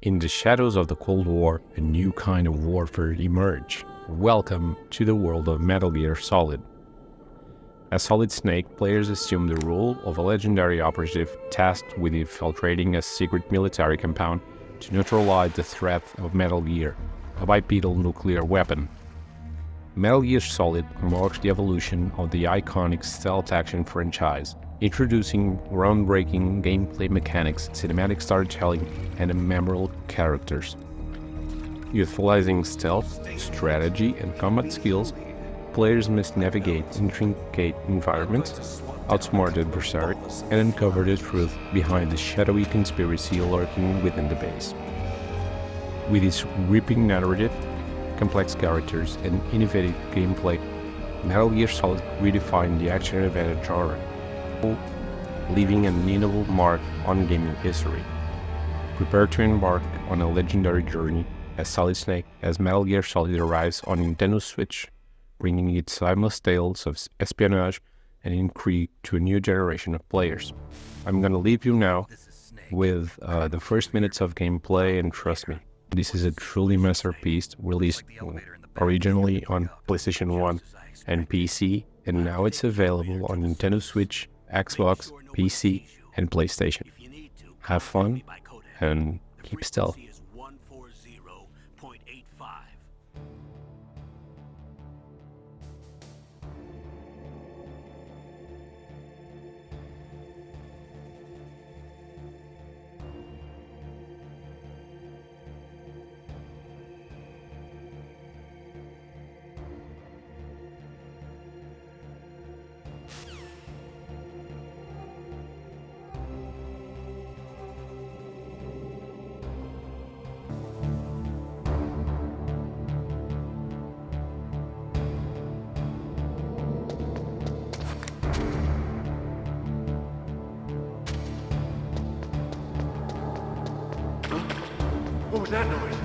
In the shadows of the Cold War, a new kind of warfare emerged. Welcome to the world of Metal Gear Solid. As Solid Snake, players assume the role of a legendary operative tasked with infiltrating a secret military compound to neutralize the threat of Metal Gear, a bipedal nuclear weapon. Metal Gear Solid marks the evolution of the iconic stealth action franchise, introducing groundbreaking gameplay mechanics, cinematic storytelling, and memorable characters. Utilizing stealth, strategy, and combat skills, players must navigate intricate environments, outsmart adversaries, and uncover the truth behind the shadowy conspiracy lurking within the base. With its gripping narrative, complex characters, and innovative gameplay, Metal Gear Solid redefined the action-adventure genre, leaving an indelible mark on gaming history. Prepare to embark on a legendary journey as Solid Snake as Metal Gear Solid arrives on Nintendo Switch, bringing its timeless tales of espionage and intrigue to a new generation of players. I'm gonna leave you now with the first minutes of gameplay, and trust me, this is a truly masterpiece released originally on PlayStation 1 and PC, and now it's available on Nintendo Switch, Xbox, PC, and PlayStation. Have fun and keep stealth. What was that noise?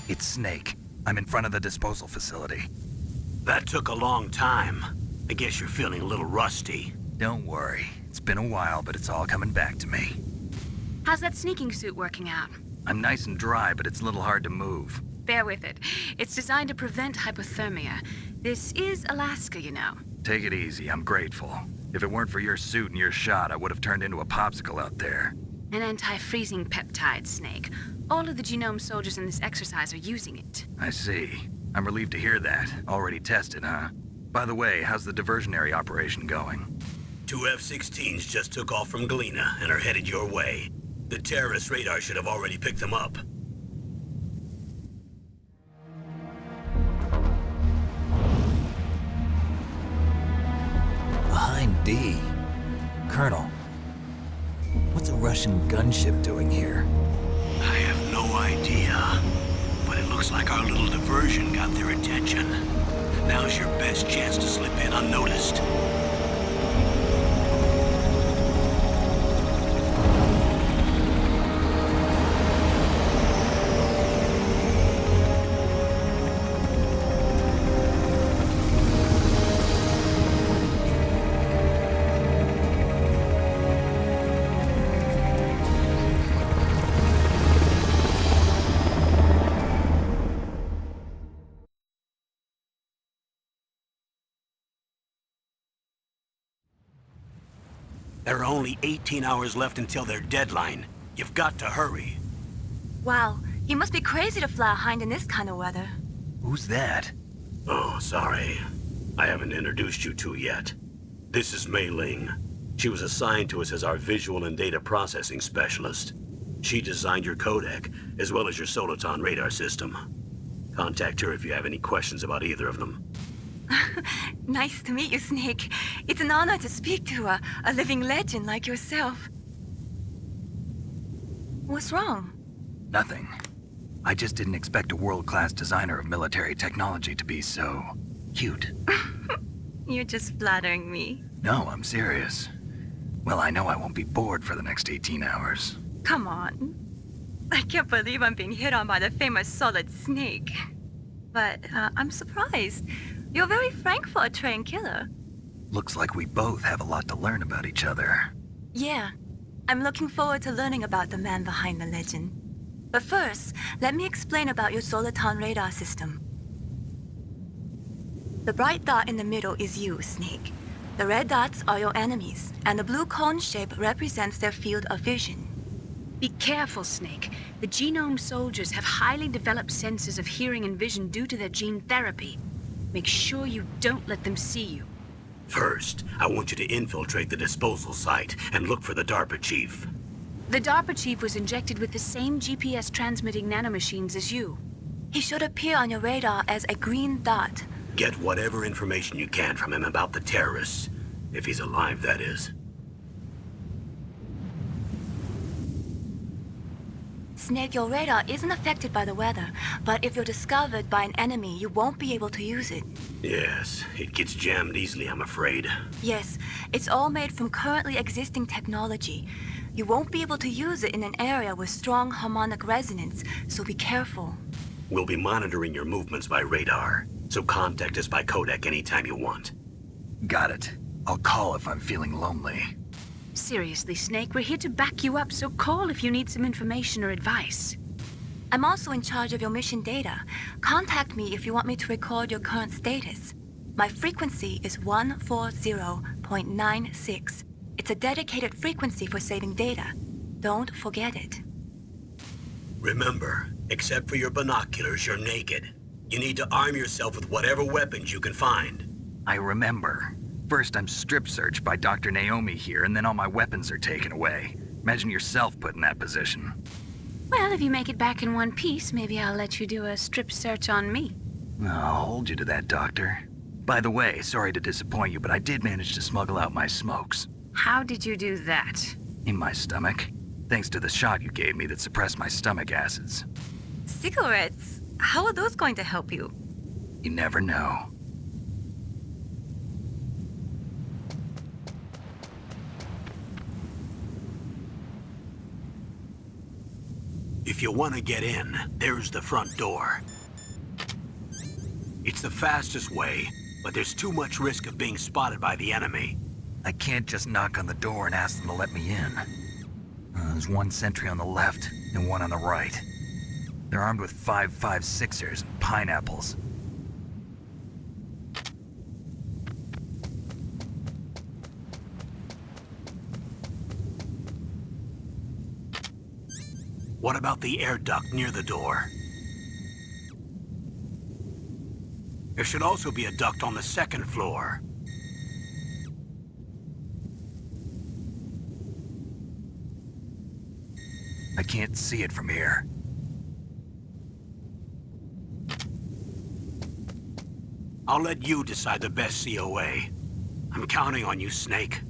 It's Snake. I'm in front of the disposal facility. That took a long time. I guess you're feeling a little rusty. Don't worry. It's been a while, but it's all coming back to me. How's that sneaking suit working out? I'm nice and dry, but it's a little hard to move. Bear with it. It's designed to prevent hypothermia. This is Alaska, you know. Take it easy. I'm grateful. If it weren't for your suit and your shot, I would have turned into a popsicle out there. An anti-freezing peptide, Snake. All of the genome soldiers in this exercise are using it. I see. I'm relieved to hear that. Already tested, huh? By the way, how's the diversionary operation going? 2 F-16s just took off from Galena and are headed your way. The terrorist radar should have already picked them up. Behind D. Colonel, what's a Russian gunship doing here? I have no idea, but it looks like our little diversion got their attention. Now's your best chance to slip in unnoticed. There are only 18 hours left until their deadline. You've got to hurry. Wow, you must be crazy to fly a hind in this kind of weather. Who's that? Oh, sorry. I haven't introduced you to yet. This is Mei Ling. She was assigned to us as our visual and data processing specialist. She designed your codec, as well as your Soliton radar system. Contact her if you have any questions about either of them. Nice to meet you, Snake. It's an honor to speak to a living legend like yourself. What's wrong? Nothing. I just didn't expect a world-class designer of military technology to be so cute. You're just flattering me. No, I'm serious. Well, I know I won't be bored for the next 18 hours. Come on. I can't believe I'm being hit on by the famous Solid Snake. But I'm surprised. You're very frank for a trained killer. Looks like we both have a lot to learn about each other. Yeah. I'm looking forward to learning about the man behind the legend. But first, let me explain about your Soliton radar system. The bright dot in the middle is you, Snake. The red dots are your enemies, and the blue cone shape represents their field of vision. Be careful, Snake. The genome soldiers have highly developed senses of hearing and vision due to their gene therapy. Make sure you don't let them see you. First, I want you to infiltrate the disposal site and look for the DARPA chief. The DARPA chief was injected with the same GPS transmitting nanomachines as you. He should appear on your radar as a green dot. Get whatever information you can from him about the terrorists. If he's alive, that is. Snake, your radar isn't affected by the weather, but if you're discovered by an enemy, you won't be able to use it. Yes, it gets jammed easily, I'm afraid. Yes, it's all made from currently existing technology. You won't be able to use it in an area with strong harmonic resonance, so be careful. We'll be monitoring your movements by radar, so contact us by codec anytime you want. Got it. I'll call if I'm feeling lonely. Seriously, Snake, we're here to back you up, so call if you need some information or advice. I'm also in charge of your mission data. Contact me if you want me to record your current status. My frequency is 140.96. It's a dedicated frequency for saving data. Don't forget it. Remember, except for your binoculars, you're naked. You need to arm yourself with whatever weapons you can find. I remember. First, I'm strip searched by Dr. Naomi here, and then all my weapons are taken away. Imagine yourself put in that position. Well, if you make it back in one piece, maybe I'll let you do a strip search on me. I'll hold you to that, Doctor. By the way, sorry to disappoint you, but I did manage to smuggle out my smokes. How did you do that? In my stomach. Thanks to the shot you gave me that suppressed my stomach acids. Cigarettes? How are those going to help you? You never know. If you want to get in, there's the front door. It's the fastest way, but there's too much risk of being spotted by the enemy. I can't just knock on the door and ask them to let me in. There's one sentry on the left and one on the right. They're armed with 5.56ers and pineapples. What about the air duct near the door? There should also be a duct on the second floor. I can't see it from here. I'll let you decide the best COA. I'm counting on you, Snake.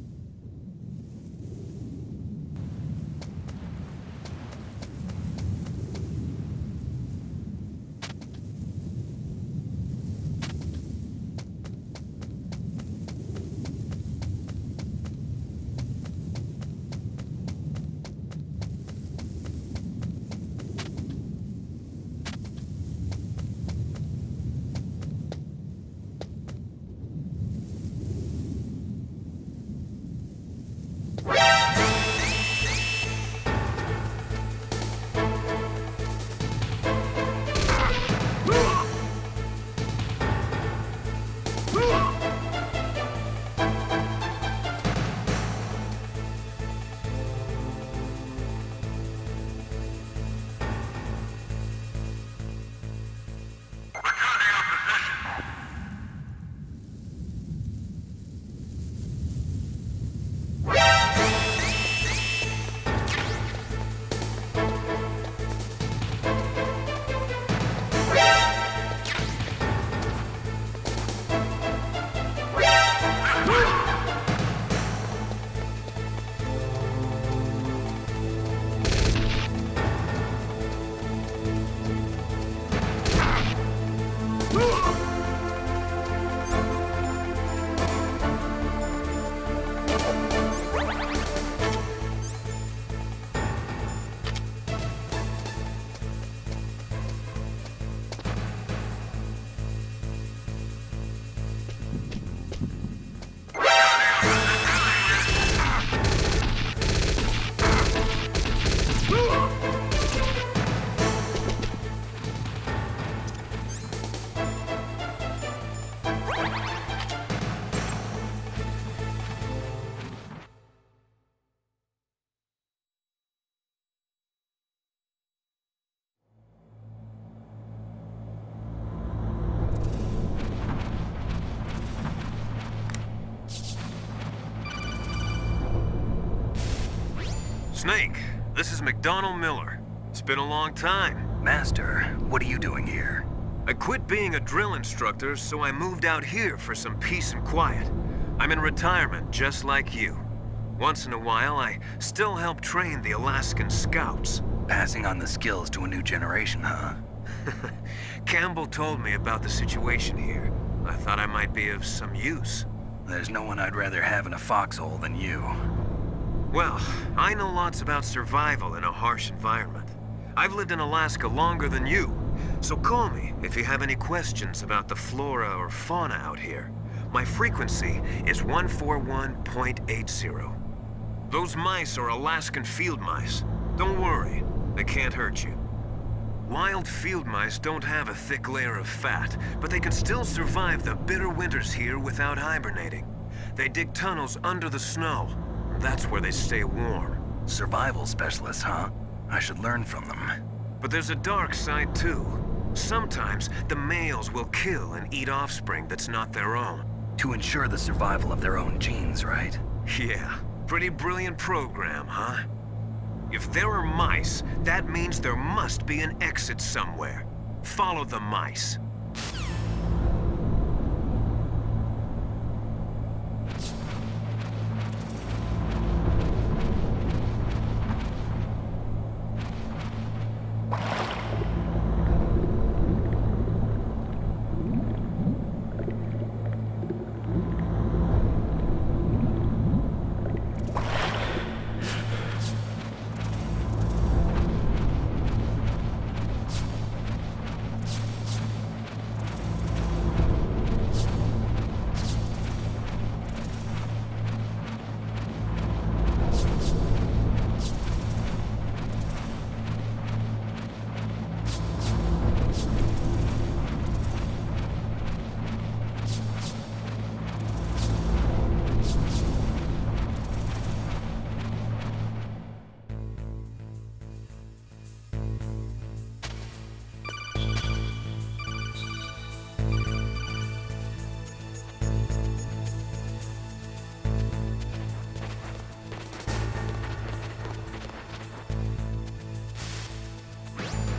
Snake, this is McDonald Miller. It's been a long time. Master, what are you doing here? I quit being a drill instructor, so I moved out here for some peace and quiet. I'm in retirement, just like you. Once in a while, I still help train the Alaskan Scouts. Passing on the skills to a new generation, huh? Campbell told me about the situation here. I thought I might be of some use. There's no one I'd rather have in a foxhole than you. Well, I know lots about survival in a harsh environment. I've lived in Alaska longer than you, so call me if you have any questions about the flora or fauna out here. My frequency is 141.80. Those mice are Alaskan field mice. Don't worry, they can't hurt you. Wild field mice don't have a thick layer of fat, but they can still survive the bitter winters here without hibernating. They dig tunnels under the snow. That's where they stay warm. Survival specialists, huh? I should learn from them. But there's a dark side too. Sometimes the males will kill and eat offspring that's not their own. To ensure the survival of their own genes, right? Yeah, pretty brilliant program, huh? If there are mice, that means there must be an exit somewhere. Follow the mice.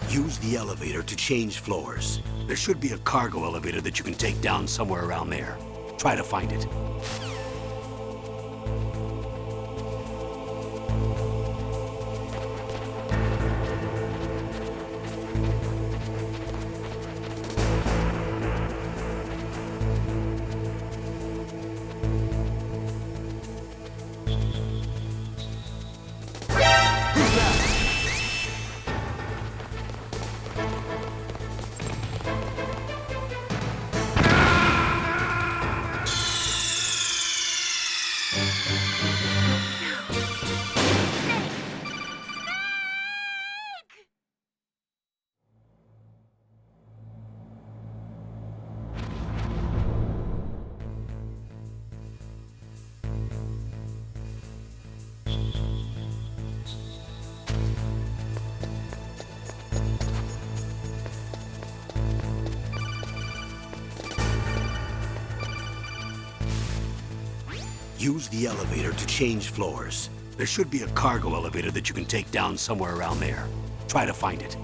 Use the elevator to change floors. There should be a cargo elevator that you can take down somewhere around there. Try to find it. Use the elevator to change floors. There should be a cargo elevator that you can take down somewhere around there. Try to find it.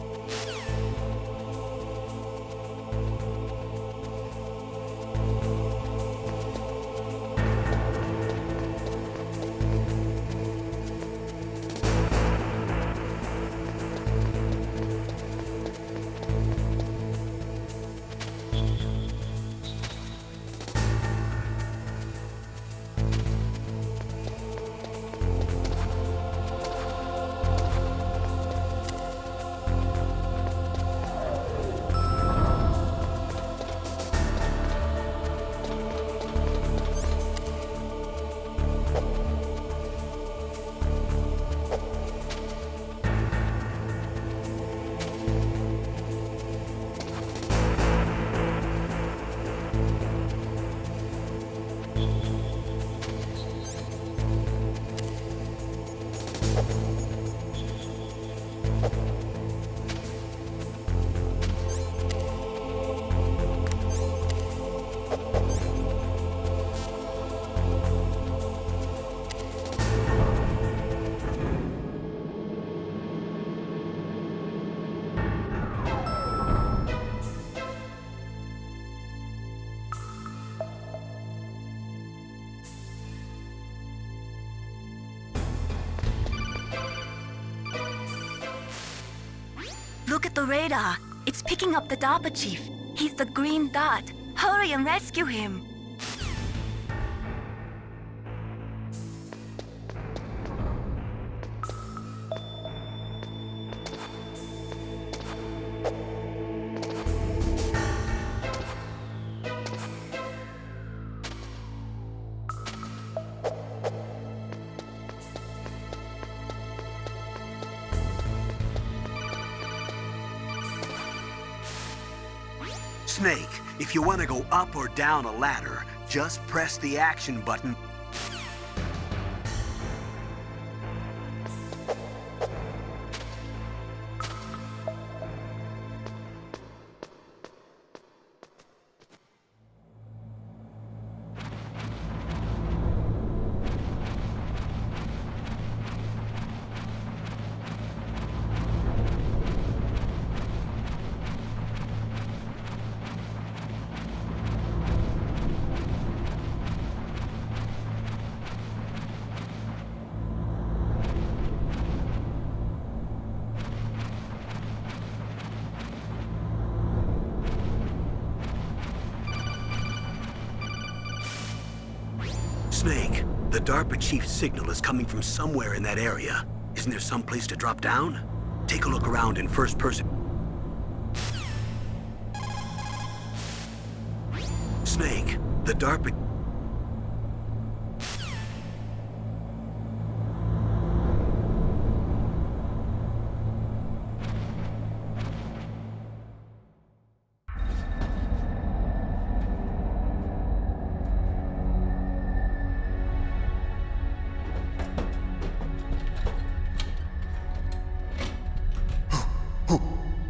Look at the radar. It's picking up the DARPA chief. He's the green dot. Hurry and rescue him. Snake, if you want to go up or down a ladder, just press the action button. Snake, the DARPA chief's signal is coming from somewhere in that area. Isn't there some place to drop down? Take a look around in first person. Snake, the DARPA...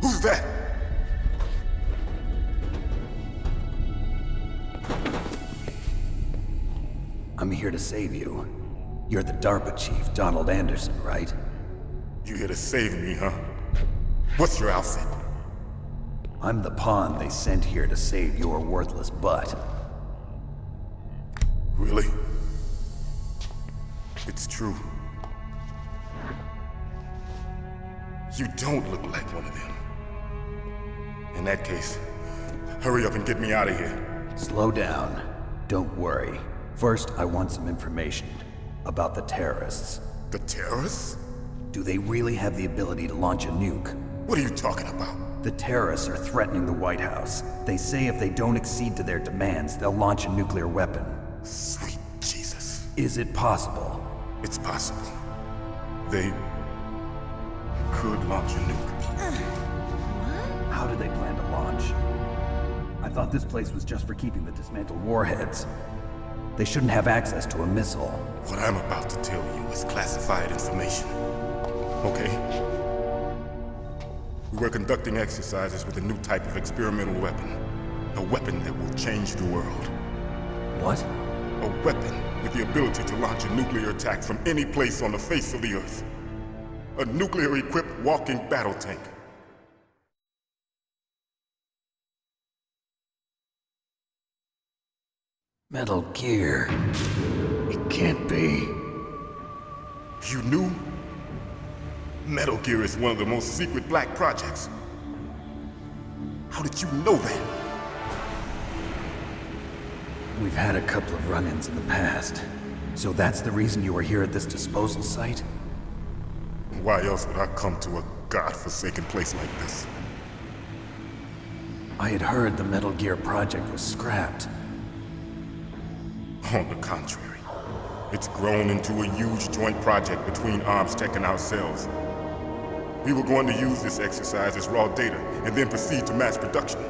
Who's that? I'm here to save you. You're the DARPA chief, Donald Anderson, right? You here to save me, huh? What's your outfit? I'm the pawn they sent here to save your worthless butt. Really? It's true. You don't look like one of them. In that case, hurry up and get me out of here. Slow down. Don't worry. First, I want some information about the terrorists. The terrorists? Do they really have the ability to launch a nuke? What are you talking about? The terrorists are threatening the White House. They say if they don't accede to their demands, they'll launch a nuclear weapon. Sweet Jesus. Is it possible? It's possible. They could launch a nuke. How do they plan to launch? I thought this place was just for keeping the dismantled warheads. They shouldn't have access to a missile. What I'm about to tell you is classified information. Okay? We were conducting exercises with a new type of experimental weapon. A weapon that will change the world. What? A weapon with the ability to launch a nuclear attack from any place on the face of the Earth. A nuclear-equipped walking battle tank. Metal Gear. It can't be. You knew? Metal Gear is one of the most secret black projects. How did you know that? We've had a couple of run-ins in the past. So that's the reason you were here at this disposal site? Why else would I come to a godforsaken place like this? I had heard the Metal Gear project was scrapped. On the contrary, it's grown into a huge joint project between Armstech and ourselves. We were going to use this exercise as raw data and then proceed to mass production.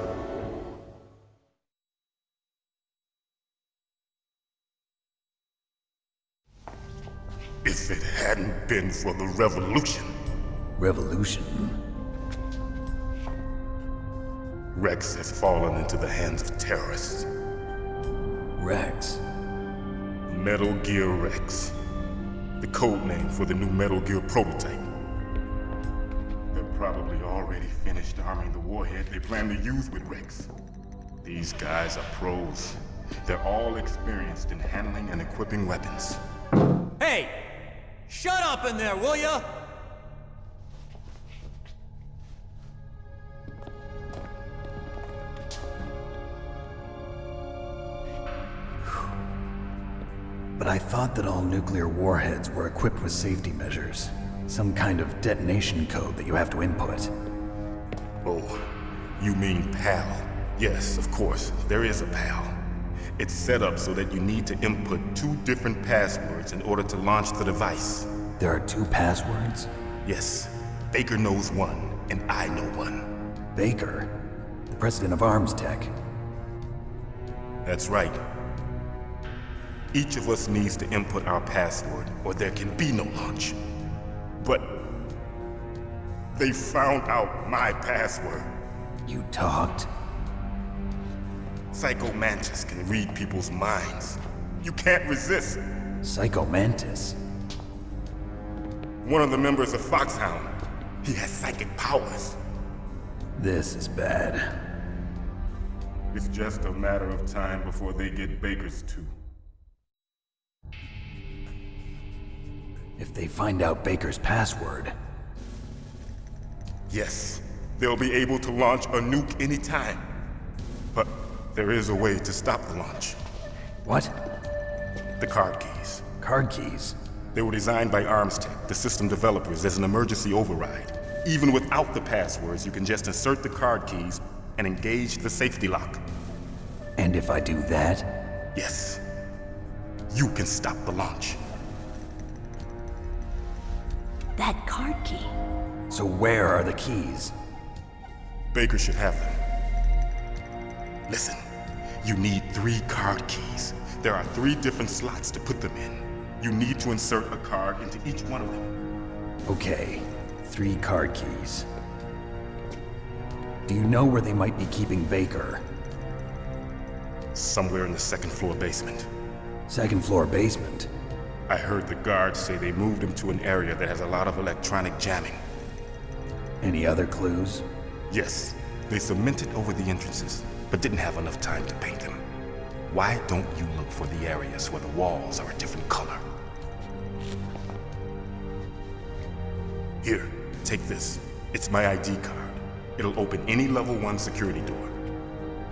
If it hadn't been for the revolution. Revolution? Rex has fallen into the hands of terrorists. Rex? Metal Gear Rex. The code name for the new Metal Gear prototype. They're probably already finished arming the warhead they plan to use with Rex. These guys are pros. They're all experienced in handling and equipping weapons. Hey! Shut up in there, will ya? But I thought that all nuclear warheads were equipped with safety measures. Some kind of detonation code that you have to input. Oh, you mean PAL? Yes, of course, there is a PAL. It's set up so that you need to input 2 different passwords in order to launch the device. There are 2 passwords? Yes, Baker knows one, and I know one. Baker? The president of Armstech? That's right. Each of us needs to input our password, or there can be no launch. But they found out my password. You talked? Psycho Mantis can read people's minds. You can't resist. Psycho Mantis? One of the members of Foxhound. He has psychic powers. This is bad. It's just a matter of time before they get Baker's too. If they find out Baker's password... Yes, they'll be able to launch a nuke anytime. But there is a way to stop the launch. What? The card keys. Card keys? They were designed by Armstech, the system developers, as an emergency override. Even without the passwords, you can just insert the card keys and engage the safety lock. And if I do that? Yes. You can stop the launch. That card key. So where are the keys? Baker should have them. Listen, you need 3 card keys. There are 3 different slots to put them in. You need to insert a card into each one of them. Okay, 3 card keys. Do you know where they might be keeping Baker? Somewhere in the 2nd floor basement. 2nd floor basement? I heard the guards say they moved him to an area that has a lot of electronic jamming. Any other clues? Yes, they cemented over the entrances, but didn't have enough time to paint them. Why don't you look for the areas where the walls are a different color? Here, take this. It's my ID card. It'll open any level 1 security door.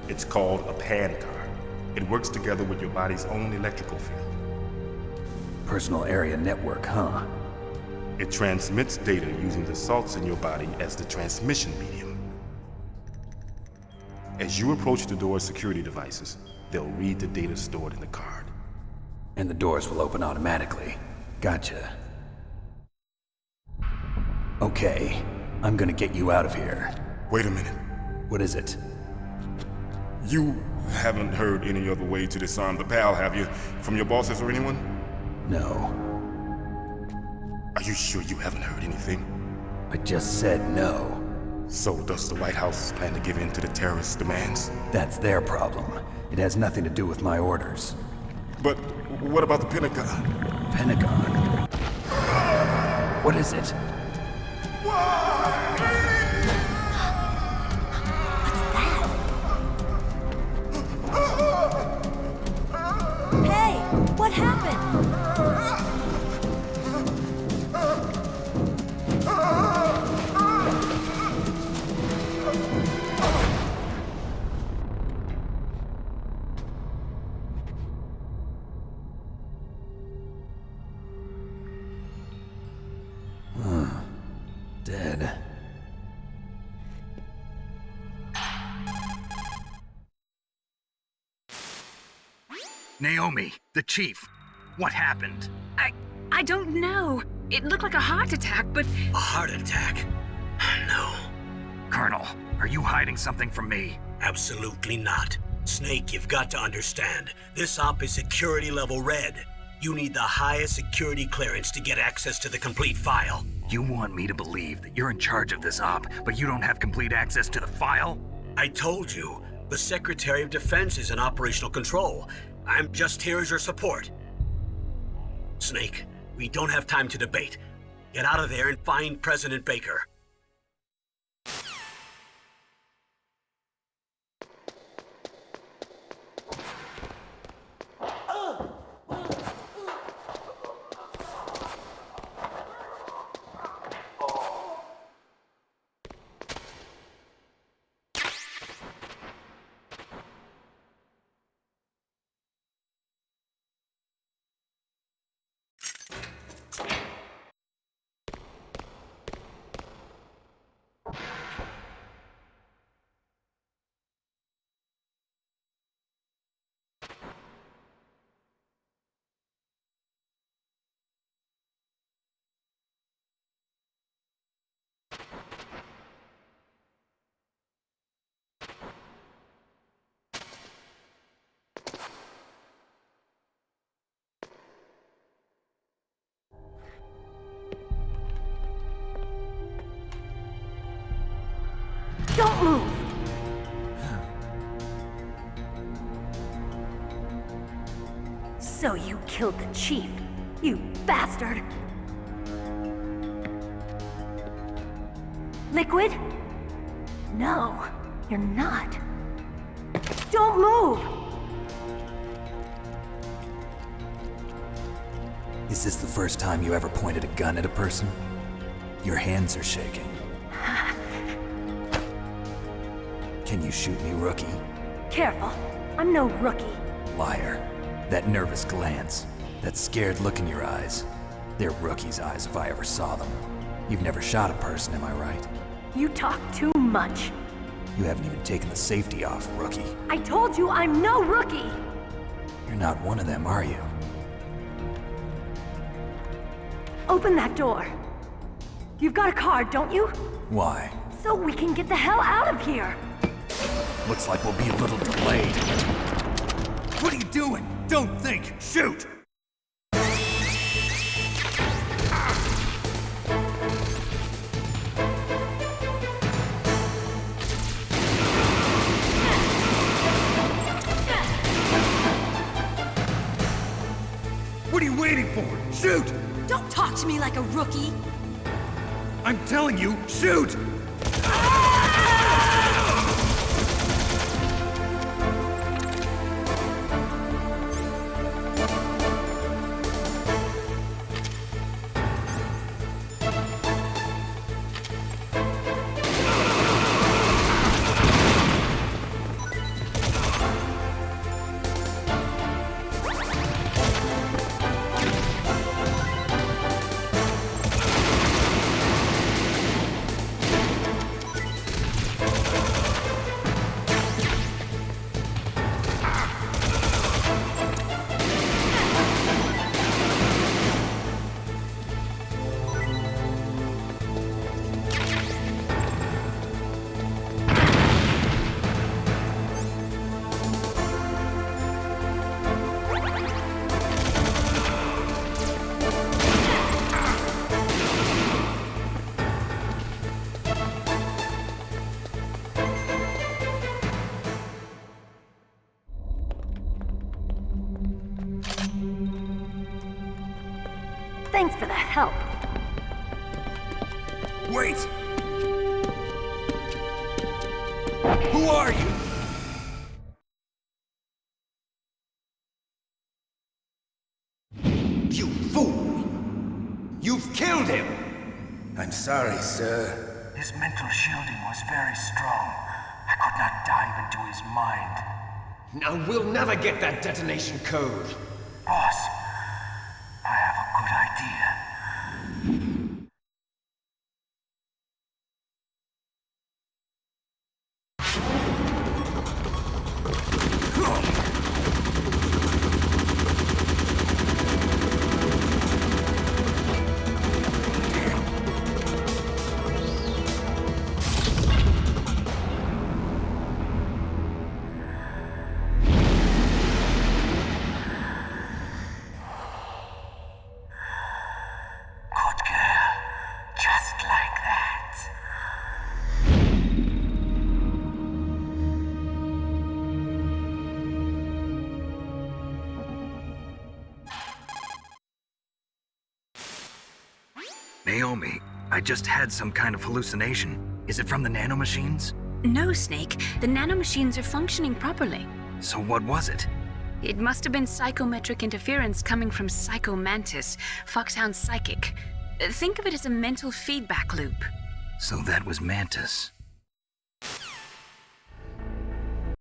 It's called a PAN card. It works together with your body's own electrical field. Personal area network, huh? It transmits data using the salts in your body as the transmission medium. As you approach the door's security devices, they'll read the data stored in the card. And the doors will open automatically. Gotcha. Okay, I'm gonna get you out of here. Wait a minute. What is it? You haven't heard any other way to disarm the PAL, have you? From your bosses or anyone? No. Are you sure you haven't heard anything? I just said no. So does the White House plan to give in to the terrorists' demands? That's their problem. It has nothing to do with my orders. But what about the Pentagon? Pentagon? What is it? Hey, what happened? Dead. Naomi, the chief. What happened? I don't know. It looked like a heart attack, but A heart attack? No, Colonel, are you hiding something from me? absolutely not. Snake, you've got to understand. This op is security level red. You need the highest security clearance to get access to the complete file. You want me to believe that you're in charge of this op, but you don't have complete access to the file? I told you, the Secretary of Defense is in operational control. I'm just here as your support. Snake, we don't have time to debate. Get out of there and find President Baker. don't move! So you killed the chief, you bastard! Liquid? No, you're not. Don't move! Is this the first time you ever pointed a gun at a person? Your hands are shaking. Can you shoot me, rookie? Careful, I'm no rookie. Liar. That nervous glance, that scared look in your eyes. They're rookie's eyes if I ever saw them. You've never shot a person, am I right? You talk too much. You haven't even taken the safety off, rookie. I told you I'm no rookie! You're not one of them, are you? Open that door. You've got a card, don't you? Why? So we can get the hell out of here! Looks like we'll be a little delayed. What are you doing? Don't think! Shoot! What are you waiting for? Shoot! Don't talk to me like a rookie! I'm telling you, shoot! Thanks for the help. Wait! Who are you? You fool! You've killed him! I'm sorry, sir. His mental shielding was very strong. I could not dive into his mind. Now we'll never get that detonation code. Boss, I have a good idea. Naomi, I just had some kind of hallucination. Is it from the nanomachines? No, Snake. The nanomachines are functioning properly. So what was it? It must have been psychometric interference coming from Psycho Mantis, Foxhound's psychic. Think of it as a mental feedback loop. So that was Mantis.